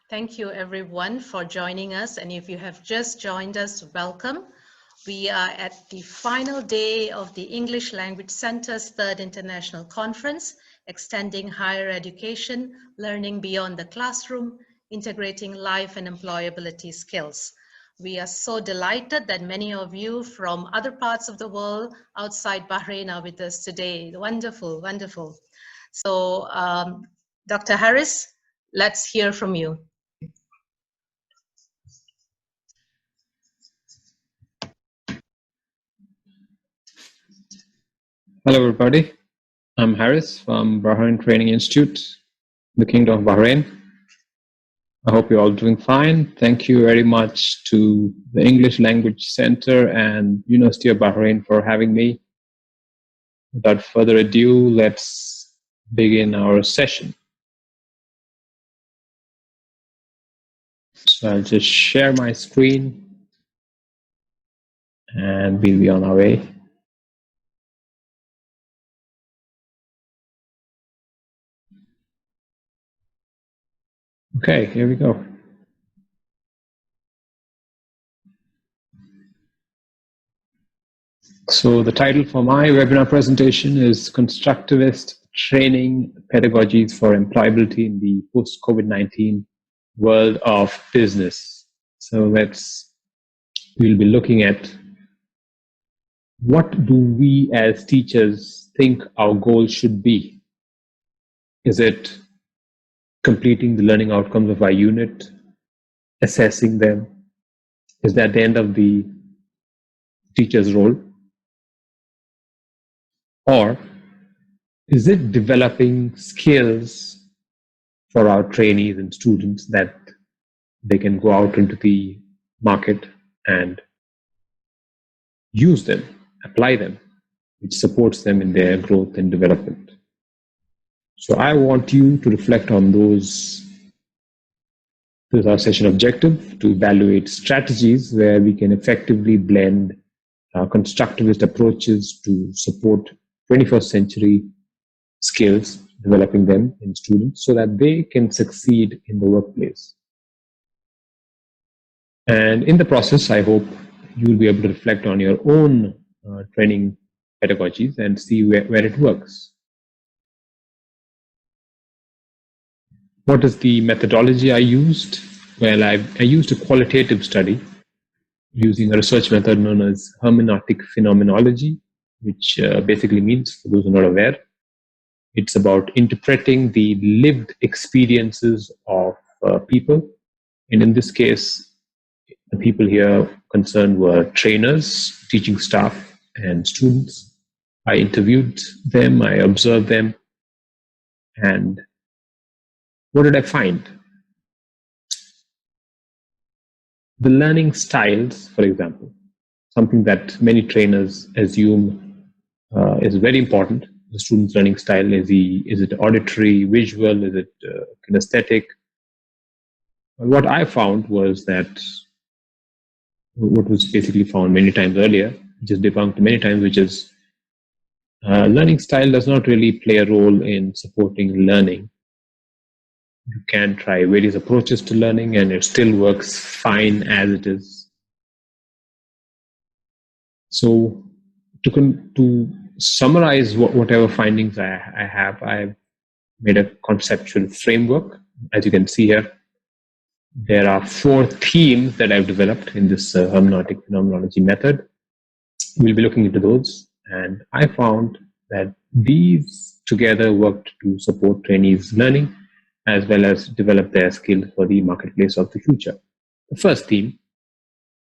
Thank you everyone for joining us. And if you have just joined us, welcome. We are at the final day of the English Language Center's third international conference, Extending Higher Education, Learning Beyond the Classroom, Integrating Life and Employability Skills. We are so delighted that many of you from other parts of the world outside Bahrain are with us today. Wonderful, wonderful. So, Dr. Harris, let's hear from you. Hello everybody, I'm Harris from Bahrain Training Institute, the Kingdom of Bahrain. I hope you're all doing fine. Thank you very much to the English Language Center and University of Bahrain for having me. Without further ado, let's begin our session. So I'll just share my screen and we'll be on our way. Okay, here we go. So the title for my webinar presentation is Constructivist Training Pedagogies for Employability in the Post-COVID-19 World of Business. So we'll be looking at what do we as teachers think our goal should be. Is it completing the learning outcomes of our unit, assessing them? Is that the end of the teacher's role? Or is it developing skills for our trainees and students that they can go out into the market and use them, apply them, which supports them in their growth and development? So I want you to reflect on those. This is our session objective, to evaluate strategies where we can effectively blend constructivist approaches to support 21st century skills, developing them in students so that they can succeed in the workplace. And in the process, I hope you will be able to reflect on your own training pedagogies and see where it works. What is the methodology I used? Well, I used a qualitative study using a research method known as hermeneutic phenomenology, which basically means, for those who are not aware, it's about interpreting the lived experiences of people. And in this case, the people here concerned were trainers, teaching staff, and students. I interviewed them, I observed them, and what did I find? The learning styles, for example, something that many trainers assume is very important. The student's learning style, is it auditory, visual, is it kinesthetic? What I found was that what was basically found many times earlier, just debunked many times, which is learning style does not really play a role in supporting learning. You can try various approaches to learning and it still works fine as it is. So to summarize whatever findings I have, I've made a conceptual framework. As you can see here, there are 4 themes that I've developed in this hermeneutic phenomenology method. We'll be looking into those. And I found that these together worked to support trainees' learning as well as develop their skills for the marketplace of the future. The first theme,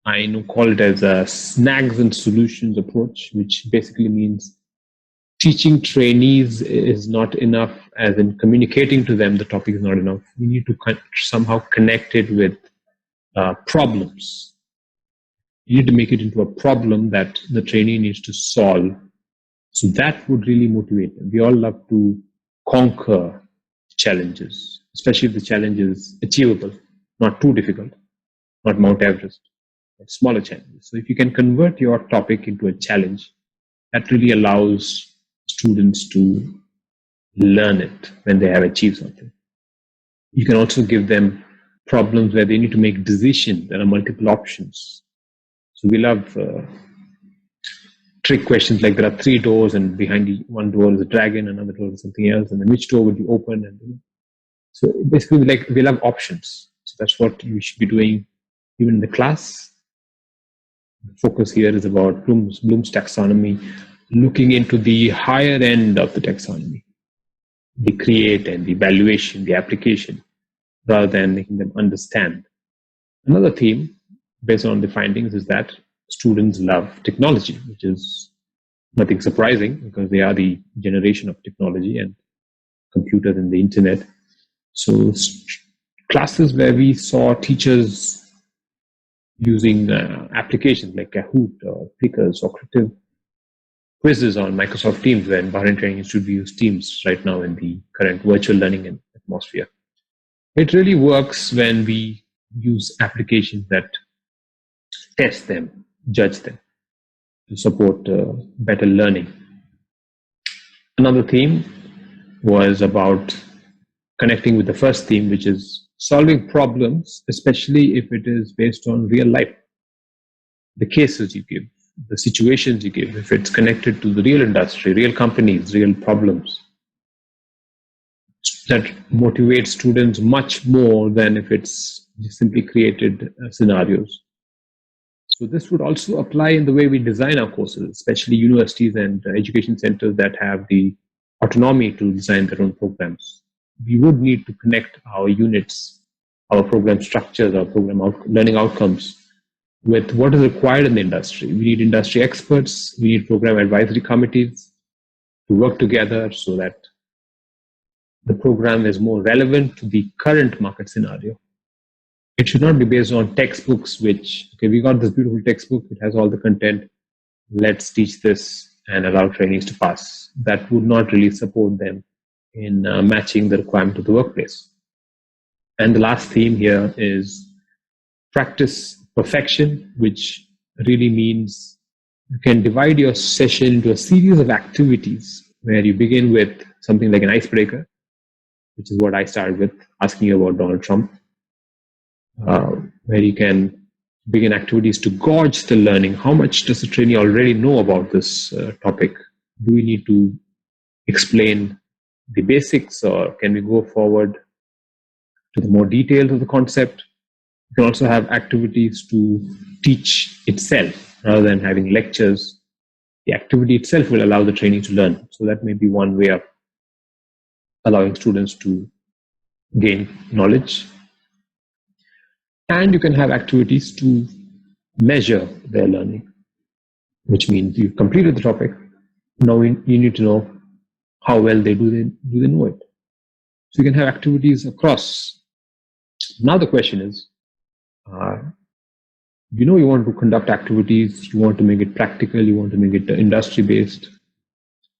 I call it as a Snags and Solutions Approach, which basically means teaching trainees is not enough, as in communicating to them the topic is not enough. We need to somehow connect it with problems. You need to make it into a problem that the trainee needs to solve. So that would really motivate them. We all love to conquer challenges, especially if the challenge is achievable, not too difficult, not Mount Everest, but smaller challenges. So if you can convert your topic into a challenge, that really allows students to learn it when they have achieved something. You can also give them problems where they need to make decisions. There are multiple options. So we love trick questions like there are 3 doors and behind one door is a dragon, another door is something else, and then which door would you open? And so basically, we love options. So that's what you should be doing even in the class. The focus here is about Bloom's taxonomy, looking into the higher end of the taxonomy, the create and the evaluation, the application, rather than making them understand. Another theme based on the findings is that students love technology, which is nothing surprising because they are the generation of technology and computers and the internet. So classes where we saw teachers using applications like Kahoot or Pickers or creative quizzes on Microsoft Teams, when Bahrain Training Institute use Teams right now in the current virtual learning atmosphere. It really works when we use applications that test them, judge them, to support better learning. Another theme was about connecting with the first theme, which is solving problems, especially if it is based on real life. The cases you give, the situations you give, if it's connected to the real industry, real companies, real problems, that motivates students much more than if it's simply created scenarios. So this would also apply in the way we design our courses, especially universities and education centers that have the autonomy to design their own programs. We would need to connect our units, our program structures, our program learning outcomes with what is required in the industry. We need industry experts, we need program advisory committees to work together so that the program is more relevant to the current market scenario. It should not be based on textbooks, which, okay, we got this beautiful textbook, it has all the content, let's teach this and allow trainees to pass. That would not really support them in matching the requirement of the workplace. And the last theme here is practice perfection, which really means you can divide your session into a series of activities where you begin with something like an icebreaker, which is what I started with, asking you about Donald Trump, where you can begin activities to gauge the learning. How much does the trainee already know about this topic? Do we need to explain the basics, or can we go forward to the more details of the concept? You can also have activities to teach itself rather than having lectures. The activity itself will allow the trainee to learn. So that may be one way of allowing students to gain knowledge. And you can have activities to measure their learning, which means you've completed the topic. Now you need to know how well do they know it. So you can have activities across. Now the question is, you want to conduct activities, you want to make it practical, you want to make it industry-based.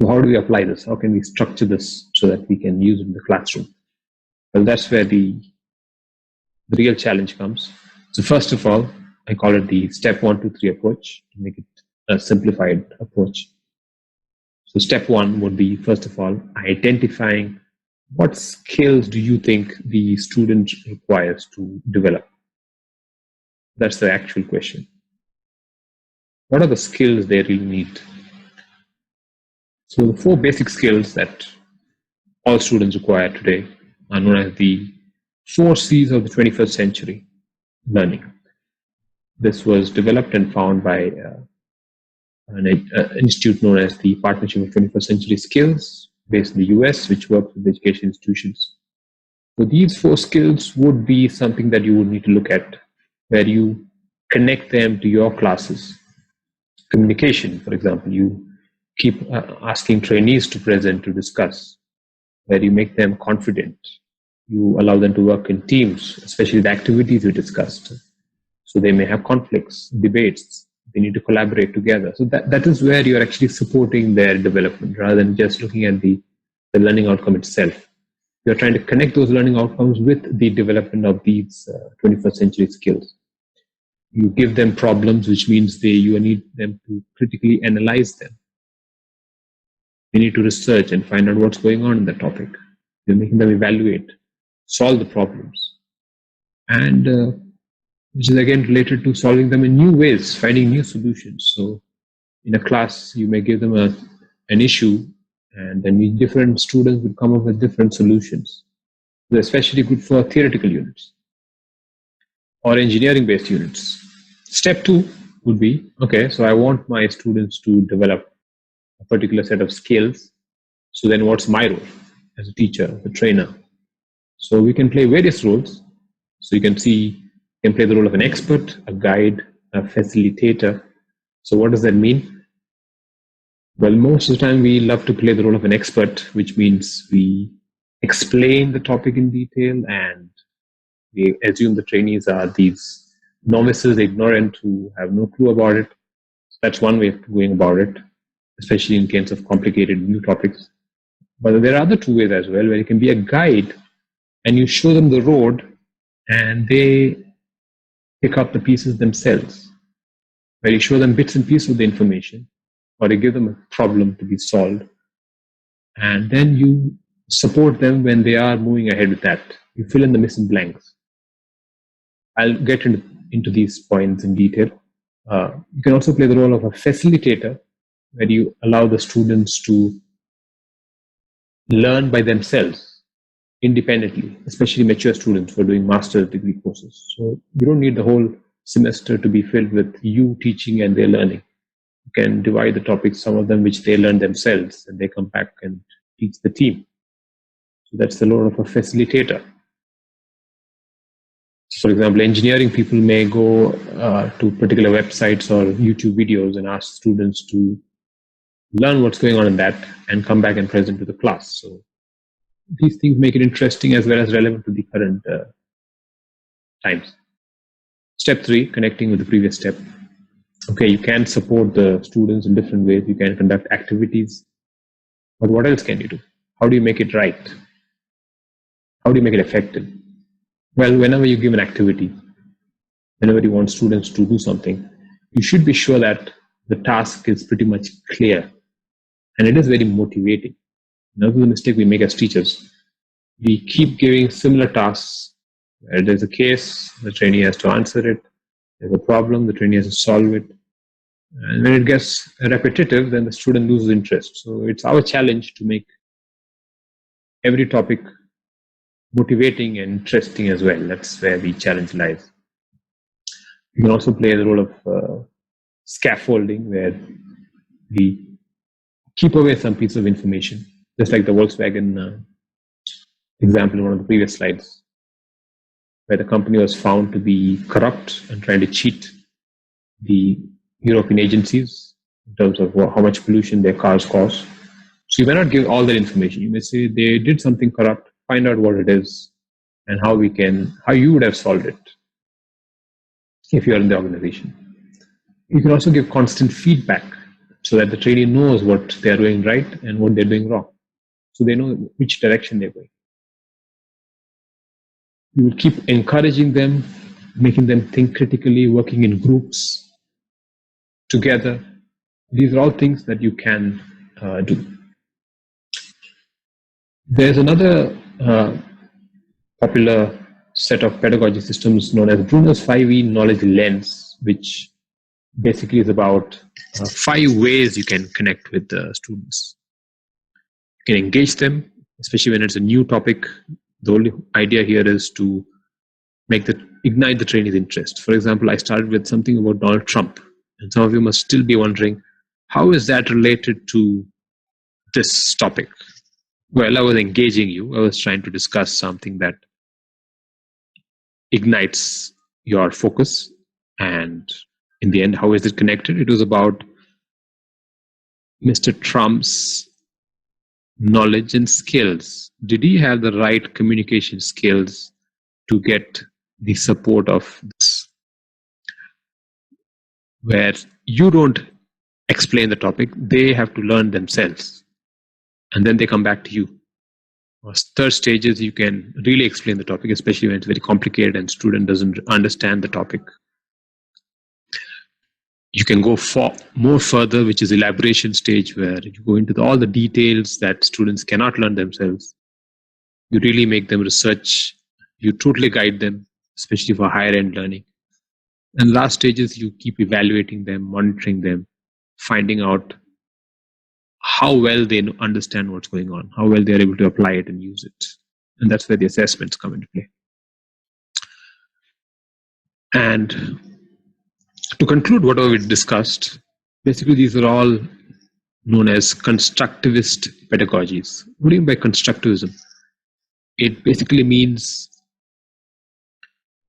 So how do we apply this? How can we structure this so that we can use it in the classroom? Well, that's where the real challenge comes. So first of all, I call it the step 1, 2, 3 approach to make it a simplified approach. So step 1 would be, first of all, identifying what skills do you think the student requires to develop? That's the actual question. What are the skills they really need? So the 4 basic skills that all students require today are known as the 4 C's of the 21st century learning. This was developed and found by an institute known as the Partnership of 21st Century Skills, based in the US, which works with education institutions. So these 4 skills would be something that you would need to look at, where you connect them to your classes. Communication, for example, you keep asking trainees to present, to discuss, where you make them confident. You allow them to work in teams, especially the activities we discussed. So they may have conflicts, debates, they need to collaborate together. So that is where you're actually supporting their development rather than just looking at the learning outcome itself. You're trying to connect those learning outcomes with the development of these 21st century skills. You give them problems, which means you need them to critically analyze them. They need to research and find out what's going on in the topic. You're making them evaluate, solve the problems. and which is again related to solving them in new ways, finding new solutions. So in a class, you may give them an issue, and then different students will come up with different solutions. They're especially good for theoretical units or engineering-based units. Step 2 would be, okay, so I want my students to develop a particular set of skills. So then what's my role as a teacher, the trainer? So we can play various roles. So you can see, you can play the role of an expert, a guide, a facilitator. So what does that mean? Well, most of the time we love to play the role of an expert, which means we explain the topic in detail and we assume the trainees are these novices, ignorant, who have no clue about it. So that's one way of going about it, especially in case of complicated new topics. But there are other two ways as well, where you can be a guide and you show them the road and they pick up the pieces themselves, where you show them bits and pieces of the information, or you give them a problem to be solved, and then you support them when they are moving ahead with that. You fill in the missing blanks. I'll get into these points in detail. You can also play the role of a facilitator, where you allow the students to learn by themselves independently, especially mature students who are doing master's degree courses. So you don't need the whole semester to be filled with you teaching and their learning. You can divide the topics, some of them which they learn themselves, and they come back and teach the team. So that's the role of a facilitator. For example, engineering people may go to particular websites or YouTube videos and ask students to learn what's going on in that and come back and present to the class. So these things make it interesting as well as relevant to the current times. Step 3, connecting with the previous step. Okay, you can support the students in different ways. You can conduct activities. But what else can you do? How do you make it right? How do you make it effective? Well, whenever you give an activity, whenever you want students to do something, you should be sure that the task is pretty much clear and it is very motivating. Another mistake we make as teachers, we keep giving similar tasks. Where there's a case, the trainee has to answer it. There's a problem, the trainee has to solve it. And when it gets repetitive, then the student loses interest. So it's our challenge to make every topic motivating and interesting as well. That's where the challenge lies. You can also play the role of scaffolding, where we keep away some piece of information, just like the Volkswagen example in one of the previous slides, where the company was found to be corrupt and trying to cheat the European agencies in terms of how much pollution their cars cause. So you may not give all that information. You may say they did something corrupt, find out what it is and how you would have solved it if you are in the organization. You can also give constant feedback so that the trainee knows what they are doing right and what they're doing wrong. So they know which direction they're going. You will keep encouraging them, making them think critically, working in groups together. These are all things that you can do. There's another popular set of pedagogy systems known as Bruner's 5E knowledge lens, which basically is about 5 ways you can connect with the students. You can engage them, especially when it's a new topic. The only idea here is to ignite the trainee's interest. For example, I started with something about Donald Trump, and some of you must still be wondering, how is that related to this topic? Well, I was engaging you. I was trying to discuss something that ignites your focus. And in the end, how is it connected? It was about Mr. Trump's knowledge and skills. Did he have the right communication skills to get the support of this? Where you don't explain the topic, they have to learn themselves. And then they come back to you. Third stage is you can really explain the topic, especially when it's very complicated and student doesn't understand the topic. You can go more further, which is elaboration stage, where you go into all the details that students cannot learn themselves. You really make them research. You totally guide them, especially for higher end learning. And last stage is you keep evaluating them, monitoring them, finding out how well they understand what's going on, how well they're able to apply it and use it. And that's where the assessments come into play. And to conclude whatever we discussed, basically these are all known as constructivist pedagogies. What do you mean by constructivism? It basically means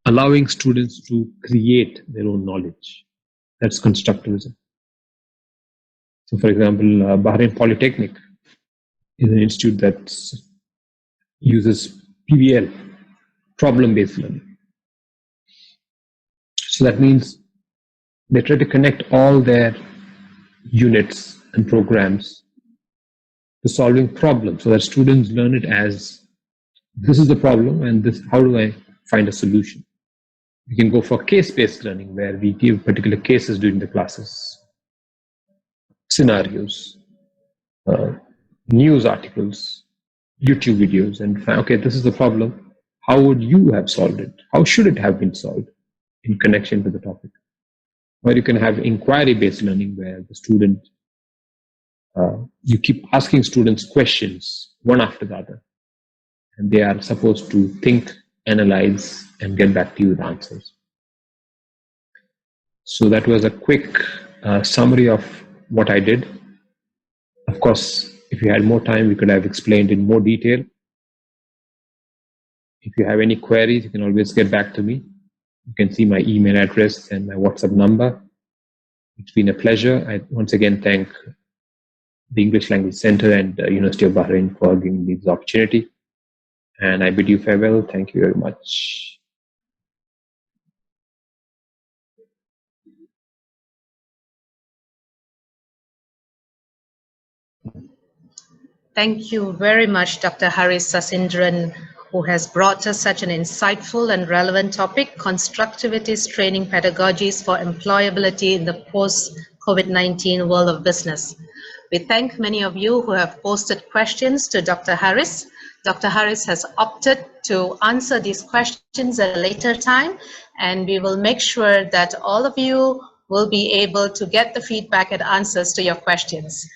allowing students to create their own knowledge. That's constructivism. So, for example, Bahrain Polytechnic is an institute that uses PBL, problem-based learning. So that means they try to connect all their units and programs to solving problems so that students learn it as this is the problem and this, how do I find a solution? We can go for case-based learning where we give particular cases during the classes, scenarios, news articles, YouTube videos, and find, okay, this is the problem. How would you have solved it? How should it have been solved in connection to the topic? Or you can have inquiry-based learning where the student, you keep asking students questions one after the other, and they are supposed to think, analyze, and get back to you with answers. So that was a quick summary of what I did. Of course, if we had more time, we could have explained in more detail. If you have any queries, you can always get back to me. You can see my email address and my WhatsApp number. It's been a pleasure. I once again thank the English Language Center and University of Bahrain for giving me this opportunity. And I bid you farewell. Thank you very much. Thank you very much, Dr. Harris Saseendran, who has brought us such an insightful and relevant topic, Constructivist Training Pedagogies for Employability in the Post-COVID-19 World of Business. We thank many of you who have posted questions to Dr. Harris. Dr. Harris has opted to answer these questions at a later time, and we will make sure that all of you will be able to get the feedback and answers to your questions.